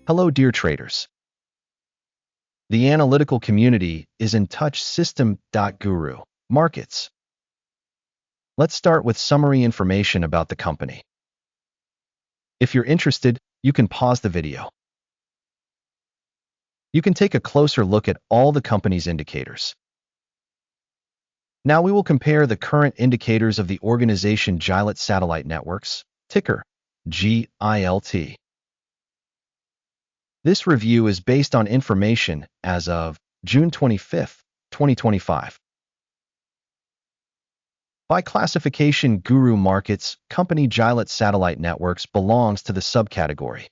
Hello, dear traders. The analytical community is in touch system.GURU.Markets. Let's start with summary information about the company. If you're interested, you can pause the video. You can take a closer look at all the company's indicators. Now we will compare the current indicators of the organization Gilat Satellite Networks, ticker GILT. This review is based on information as of June 25, 2025. By classification GURU.Markets, company Gilat Satellite Networks belongs to the subcategory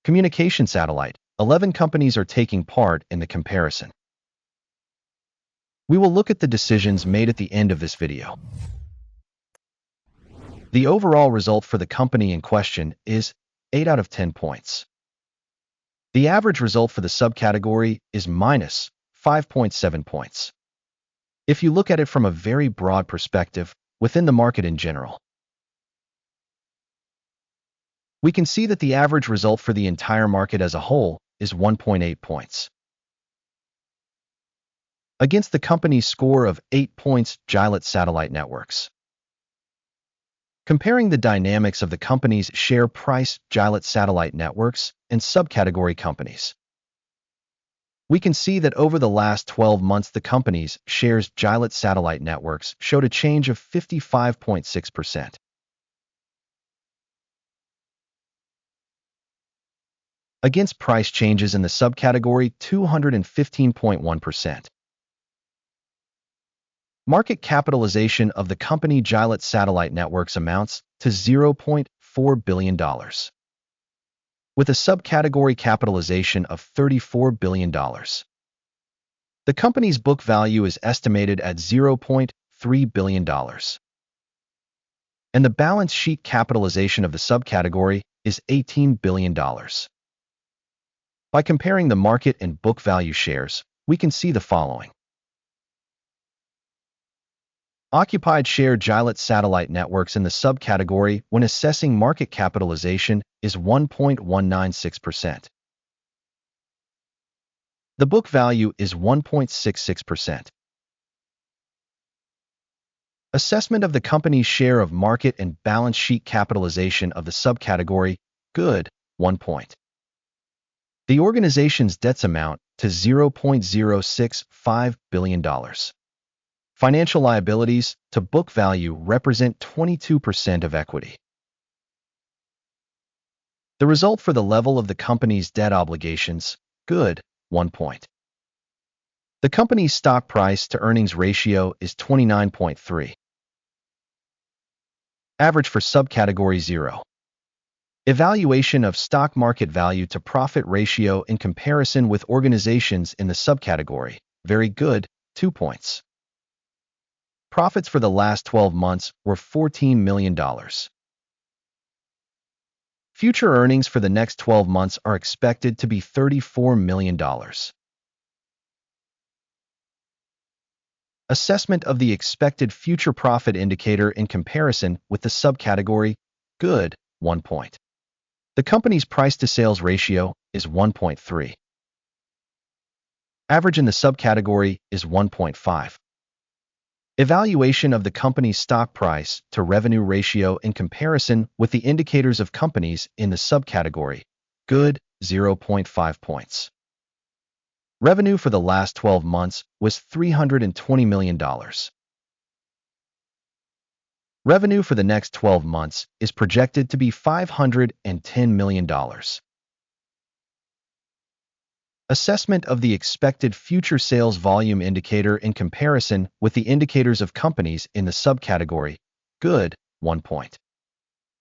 Communication Satellite. 11 companies are taking part in the comparison. We will look at the decisions made at the end of this video. The overall result for the company in question is 8 out of 10 points. The average result for the subcategory is minus 5.7 points. If you look at it from a very broad perspective, within the market in general, we can see that the average result for the entire market as a whole is 1.8 points. Against the company's score of 8 points, Gilat Satellite Networks. Comparing the dynamics of the company's share price, Gilat Satellite Networks, and subcategory companies, we can see that over the last 12 months, the company's shares Gilat Satellite Networks showed a change of 55.6%. Against price changes in the subcategory, 215.1%. Market capitalization of the company Gilat Satellite Networks amounts to $0.4 billion, with a subcategory capitalization of $34 billion. The company's book value is estimated at $0.3 billion, and the balance sheet capitalization of the subcategory is $18 billion. By comparing the market and book value shares, we can see the following. Occupied share Gilat Satellite Networks in the subcategory when assessing market capitalization is 1.196%. The book value is 1.66%. Assessment of the company's share of market and balance sheet capitalization of the subcategory, good, 1 point. The organization's debts amount to $0.065 billion. Financial liabilities to book value represent 22% of equity. The result for the level of the company's debt obligations, good, 1 point. The company's stock price to earnings ratio is 29.3. Average for subcategory 0. Evaluation of stock market value to profit ratio in comparison with organizations in the subcategory, very good, 2 points. Profits for the last 12 months were $14 million. Future earnings for the next 12 months are expected to be $34 million. Assessment of the expected future profit indicator in comparison with the subcategory, good, 1 point. The company's price-to-sales ratio is 1.3. Average in the subcategory is 1.5. Evaluation of the company's stock price to revenue ratio in comparison with the indicators of companies in the subcategory, good, 0.5 points. Revenue for the last 12 months was $320 million. Revenue for the next 12 months is projected to be $510 million. Assessment of the expected future sales volume indicator in comparison with the indicators of companies in the subcategory, good, 1 point.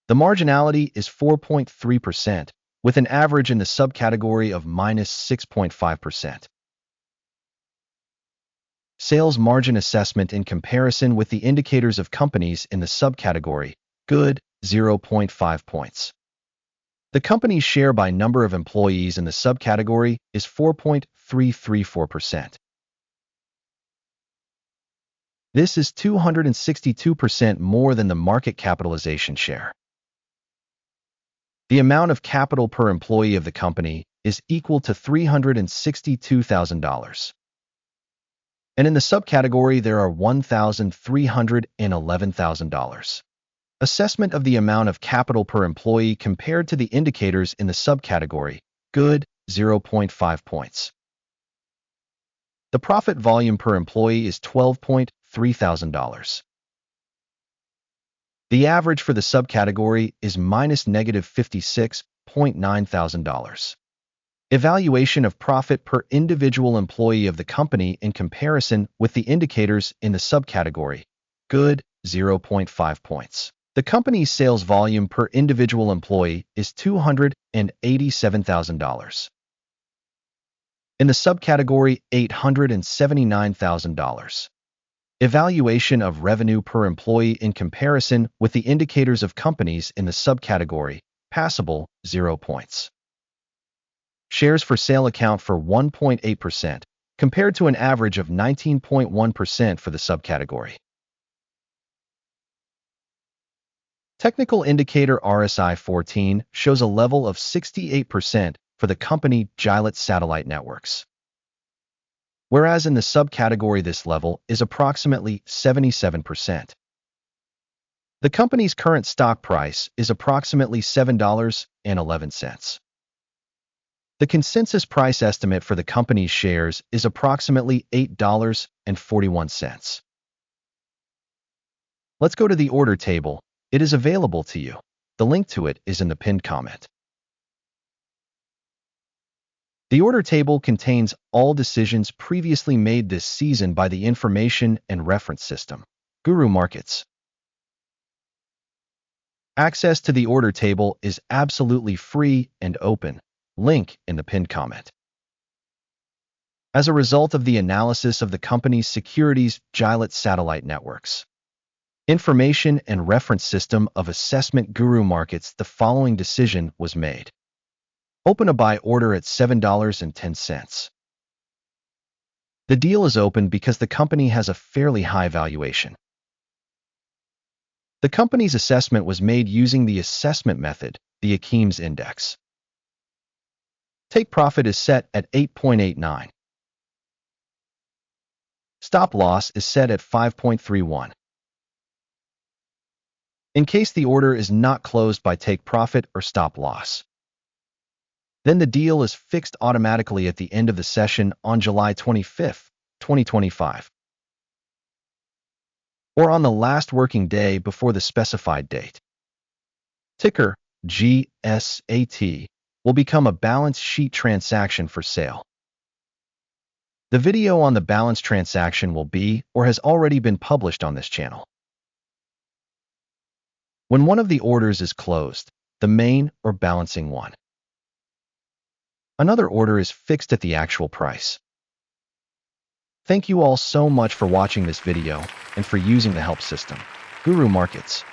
The marginality is 4.3%, with an average in the subcategory of minus 6.5%. Sales margin assessment in comparison with the indicators of companies in the subcategory, good, 0.5 points. The company's share by number of employees in the subcategory is 4.334%. This is 262% more than the market capitalization share. The amount of capital per employee of the company is equal to $362,000. And in the subcategory, there are $1,311,000. Assessment of the amount of capital per employee compared to the indicators in the subcategory, good, 0.5 points. The profit volume per employee is $12,300. The average for the subcategory is minus negative $56,900. Evaluation of profit per individual employee of the company in comparison with the indicators in the subcategory, good, 0.5 points. The company's sales volume per individual employee is $287,000. In the subcategory, $879,000. Evaluation of revenue per employee in comparison with the indicators of companies in the subcategory, passable, 0 points. Shares for sale account for 1.8%, compared to an average of 19.1% for the subcategory. Technical indicator RSI 14 shows a level of 68% for the company Gilat Satellite Networks, whereas in the subcategory this level is approximately 77%. The company's current stock price is approximately $7.11. The consensus price estimate for the company's shares is approximately $8.41. Let's go to the order table. It is available to you. The link to it is in the pinned comment. The order table contains all decisions previously made this season by the information and reference system, GURU.Markets. Access to the order table is absolutely free and open. Link in the pinned comment. As a result of the analysis of the company's securities Gilat Satellite Networks, information and reference system of assessment GURU.Markets, the following decision was made. Open a buy order at $7.10. The deal is open because the company has a fairly high valuation. The company's assessment was made using the assessment method, the Akeem's index. Take profit is set at 8.89. Stop loss is set at 5.31. In case the order is not closed by take profit or stop loss, then the deal is fixed automatically at the end of the session on July 25, 2025, or on the last working day before the specified date. Ticker GSAT will become a balance sheet transaction for sale. The video on the balance transaction will be or has already been published on this channel. When one of the orders is closed, the main or balancing one, another order is fixed at the actual price. Thank you all so much for watching this video and for using the help system, GURU.Markets.